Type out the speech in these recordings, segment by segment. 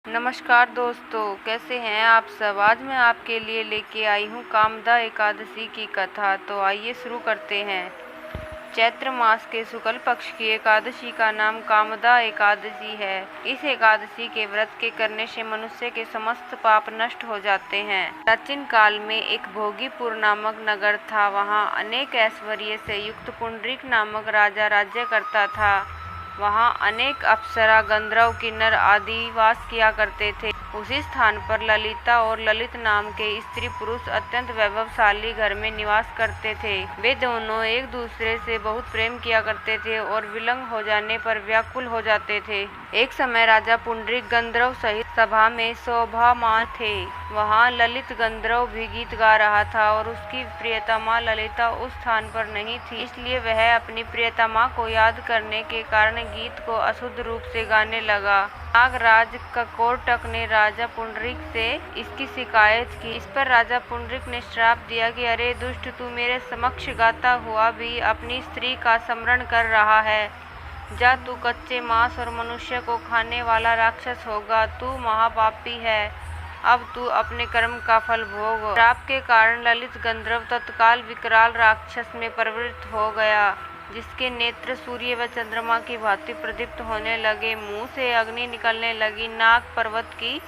नमस्कार दोस्तों, कैसे हैं आप सब। आज मैं आपके लिए लेके आई हूँ कामदा एकादशी की कथा। तो आइए शुरू करते हैं। चैत्र मास के शुक्ल पक्ष की एकादशी का नाम कामदा एकादशी है। इस एकादशी के व्रत के करने से मनुष्य के समस्त पाप नष्ट हो जाते हैं। प्राचीन काल में एक भोगीपुर नामक नगर था। वहाँ अनेक ऐश्वर्य से युक्त पुंडरीक नामक राजा राज्य करता था। वहाँ अनेक अप्सरा, गंधर्व, किन्नर आदि वास किया करते थे। उसी स्थान पर ललिता और ललित नाम के स्त्री पुरुष अत्यंत वैभवशाली घर में निवास करते थे। वे दोनों एक दूसरे से बहुत प्रेम किया करते थे और विलंग हो जाने पर व्याकुल हो जाते थे। एक समय राजा पुंडरीक गंधर्व सहित सभा में शोभामान थे। वहाँ ललित गंधर्व भी गीत गा रहा था और उसकी प्रियतमा ललिता उस स्थान पर नहीं थी, इसलिए वह अपनी प्रियतमा को याद करने के कारण गीत को अशुद्ध रूप से गाने लगा। नागराज ककोटक ने राजा पुंडरीक से इसकी शिकायत की। इस पर राजा पुंडरीक ने श्राप दिया कि अरे दुष्ट, तू मेरे समक्ष गाता हुआ भी अपनी स्त्री का स्मरण कर रहा है। जा, तू कच्चे मांस और मनुष्य को खाने वाला राक्षस होगा। तू महापापी है। अब तू अपने कर्म का फल भोग। श्राप के कारण ललित गंधर्व तत्काल विकराल राक्षस में परिवर्तित हो गया, जिसके नेत्र सूर्य व चंद्रमा की भांति प्रदीप्त होने लगे। मुंह से अग्नि निकलने लगी। नाक पर्वत की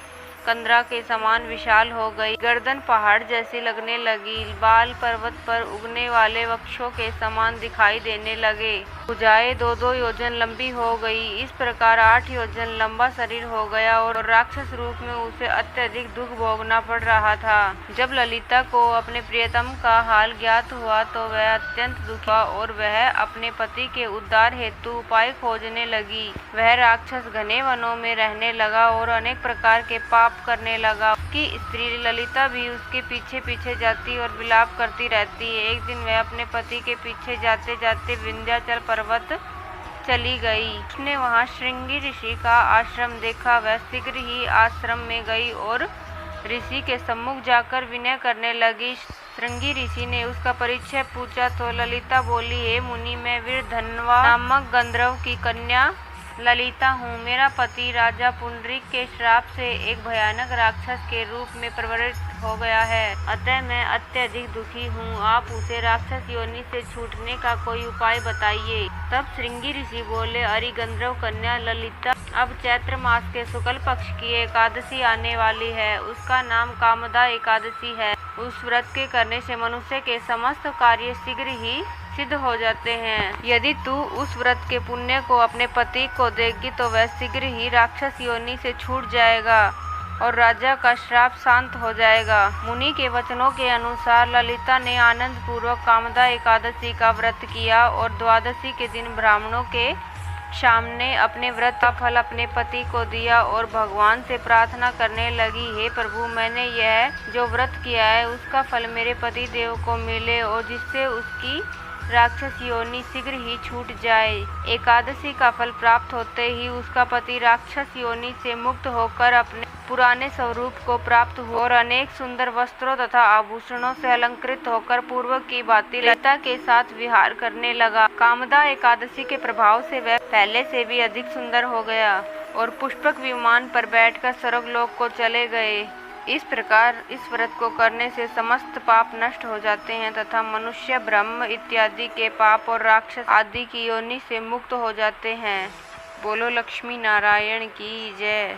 कंदरा के समान विशाल हो गई। गर्दन पहाड़ जैसी लगने लगी। बाल पर्वत पर उगने वाले वृक्षों के समान दिखाई देने लगे। भुजाएं 2-2 योजन लंबी हो गई। इस प्रकार 8 योजन लंबा शरीर हो गया और राक्षस रूप में उसे अत्यधिक दुख भोगना पड़ रहा था। जब ललिता को अपने प्रियतम का हाल ज्ञात हुआ तो वह अत्यंत दुखी हुआ और वह अपने पति के उद्धार हेतु उपाय खोजने लगी। वह राक्षस घने वनों में रहने लगा और अनेक प्रकार के पाप करने लगा। उसकी स्त्री ललिता भी उसके पीछे पीछे जाती और विलाप करती रहती। एक दिन वह अपने पति के पीछे जाते जाते विंध्याचल पर्वत चली गई। उसने वहां श्रृंगी ऋषि का आश्रम देखा। वह शीघ्र ही आश्रम में गई और ऋषि के सम्मुख जाकर विनय करने लगी। श्रृंगी ऋषि ने उसका परिचय पूछा तो ललिता बोली, हे मुनि, मैं वीरधन्वा नामक गंधर्व की कन्या ललिता हूँ। मेरा पति राजा पुंडरीक के श्राप से एक भयानक राक्षस के रूप में परिवर्तित हो गया है, अतः मैं अत्यधिक दुखी हूँ। आप उसे राक्षस योनि से छूटने का कोई उपाय बताइए। तब श्रृंगी ऋषि बोले, अरे गंधर्व कन्या ललिता, अब चैत्र मास के शुक्ल पक्ष की एकादशी आने वाली है। उसका नाम कामदा एकादशी है। उस व्रत के करने से मनुष्य के समस्त कार्य शीघ्र ही सिद्ध हो जाते हैं। यदि तू उस व्रत के पुण्य को अपने पति को देगी तो वह शीघ्र ही राक्षस योनि से छूट जाएगा और राजा का श्राप शांत हो जाएगा। मुनि के वचनों के अनुसार ललिता ने आनंद पूर्वक कामदा एकादशी का व्रत किया और द्वादशी के दिन ब्राह्मणों के सामने अपने व्रत का फल अपने पति को दिया और भगवान से प्रार्थना करने लगी, हे प्रभु, मैंने यह जो व्रत किया है उसका फल मेरे पति देव को मिले और जिससे उसकी राक्षस योनि शीघ्र ही छूट जाए। एकादशी का फल प्राप्त होते ही उसका पति राक्षस योनि से मुक्त होकर अपने पुराने स्वरूप को प्राप्त हुआ और अनेक सुंदर वस्त्रों तथा आभूषणों से अलंकृत होकर पूर्व की भांति ललिता के साथ विहार करने लगा। कामदा एकादशी के प्रभाव से वह पहले से भी अधिक सुंदर हो गया और पुष्पक विमान पर बैठकर स्वर्गलोक को चले गए। इस प्रकार इस व्रत को करने से समस्त पाप नष्ट हो जाते हैं तथा मनुष्य ब्रह्म इत्यादि के पाप और राक्षस आदि की योनि से मुक्त हो जाते हैं। बोलो लक्ष्मी नारायण की जय।